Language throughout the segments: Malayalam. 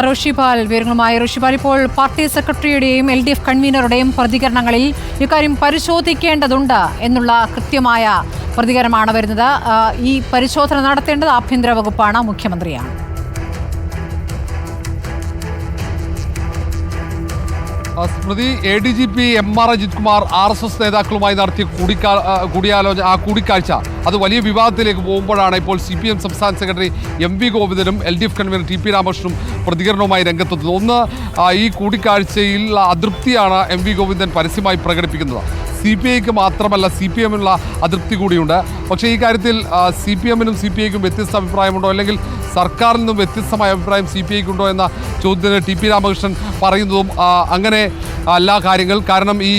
റോഷിപാൽ വിവരങ്ങളുമായി. റോഷിപാൽ, ഇപ്പോൾ പാർട്ടി സെക്രട്ടറിയുടെയും LDF കൺവീനറുടെയും പ്രതികരണങ്ങളിൽ ഇക്കാര്യം പരിശോധിക്കേണ്ടതുണ്ട് എന്നുള്ള കൃത്യമായ പ്രതികരണമാണ് വരുന്നത്. ഈ പരിശോധന നടത്തേണ്ടത് ആഭ്യന്തര വകുപ്പാണ്, മുഖ്യമന്ത്രിയാണ്. സ്മൃതി, ADGP MR Ajith Kumar RSS നേതാക്കളുമായി നടത്തിയ കൂടിക്കാഴ്ച അത് വലിയ വിവാദത്തിലേക്ക് പോകുമ്പോഴാണ് ഇപ്പോൾ CPM സംസ്ഥാന secretary MV ഗോവിന്ദനും LDF convener TP രാമകൃഷ്ണനും പ്രതികരണവുമായി രംഗത്തെത്തുന്നത്. ഒന്ന്, ഈ കൂടിക്കാഴ്ചയിൽ അതൃപ്തിയാണ് MV ഗോവിന്ദൻ പരസ്യമായി പ്രകടിപ്പിക്കുന്നത്. CPIക്ക് മാത്രമല്ല CPMനുള്ള അതൃപ്തി കൂടിയുണ്ട്. പക്ഷേ ഈ കാര്യത്തിൽ CPMനും CPIക്കും വ്യത്യസ്ത അഭിപ്രായമുണ്ടോ, അല്ലെങ്കിൽ സർക്കാരിൽ നിന്നും വ്യത്യസ്തമായ അഭിപ്രായം CPIക്കുണ്ടോ എന്ന ചോദ്യത്തിന് TP രാമകൃഷ്ണൻ പറയുന്നതും അങ്ങനെ അല്ല കാര്യങ്ങൾ. കാരണം ഈ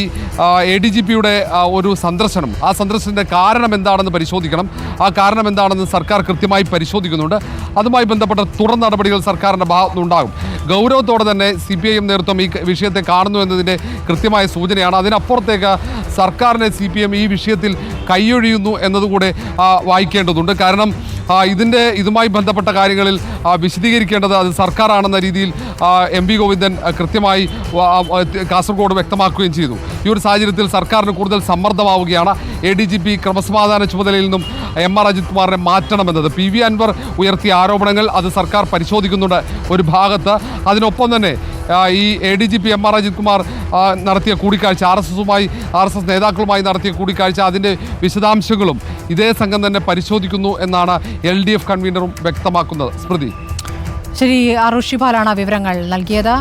ADGPയുടെ ഒരു സന്ദർശനം, ആ സന്ദർശനത്തിൻ്റെ കാരണം എന്താണെന്ന് പരിശോധിക്കണം. ആ കാരണം എന്താണെന്ന് സർക്കാർ കൃത്യമായി പരിശോധിക്കുന്നുണ്ട്. അതുമായി ബന്ധപ്പെട്ട തുടർ നടപടികൾ സർക്കാരിൻ്റെ ഭാഗത്തുനിന്നുണ്ടാകും. ഗൗരവത്തോടെ തന്നെ CPIM നേതൃത്വം ഈ വിഷയത്തെ കാണുന്നു എന്നതിൻ്റെ കൃത്യമായ സൂചനയാണ്. അതിനപ്പുറത്തേക്ക് സർക്കാരിനെ CPM ഈ വിഷയത്തിൽ കൈയൊഴിയുന്നു എന്നതുകൂടെ വായിക്കേണ്ടതുണ്ട്. കാരണം ഇതുമായി ബന്ധപ്പെട്ട കാര്യങ്ങളിൽ വിശദീകരിക്കേണ്ടത് അത് സർക്കാരാണെന്ന രീതിയിൽ MV ഗോവിന്ദൻ കൃത്യമായി കാസർഗോഡ് വ്യക്തമാക്കുകയും ചെയ്തു. ഈ ഒരു സാഹചര്യത്തിൽ സർക്കാരിന് കൂടുതൽ സമ്മർദ്ദമാവുകയാണ്. ADGP ക്രമസമാധാന ചുമതലയിൽ നിന്നും MR അജിത് കുമാറിനെ മാറ്റണമെന്നത്. PV അൻവർ ഉയർത്തിയ ആരോപണങ്ങൾ അത് സർക്കാർ പരിശോധിക്കുന്നുണ്ട് ഒരു ഭാഗത്ത്. അതിനൊപ്പം തന്നെ ഈ ADGP MR അജിത് കുമാർ നടത്തിയ കൂടിക്കാഴ്ച, RSS നേതാക്കളുമായി നടത്തിയ കൂടിക്കാഴ്ച, അതിൻ്റെ വിശദാംശങ്ങളും ഇതേ സംഘം തന്നെ പരിശോധിക്കുന്നു എന്നാണ് LDF കൺവീനറും വ്യക്തമാക്കുന്നത്. സ്മൃതി, ശരി. റോഷിപാലാണ് വിവരങ്ങൾ നൽകിയത്.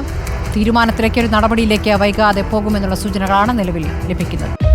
തീരുമാനത്തിലേക്ക്, ഒരു നടപടിയിലേക്ക് വൈകാതെ പോകുമെന്നുള്ള സൂചനകളാണ് നിലവിൽ ലഭിക്കുന്നത്.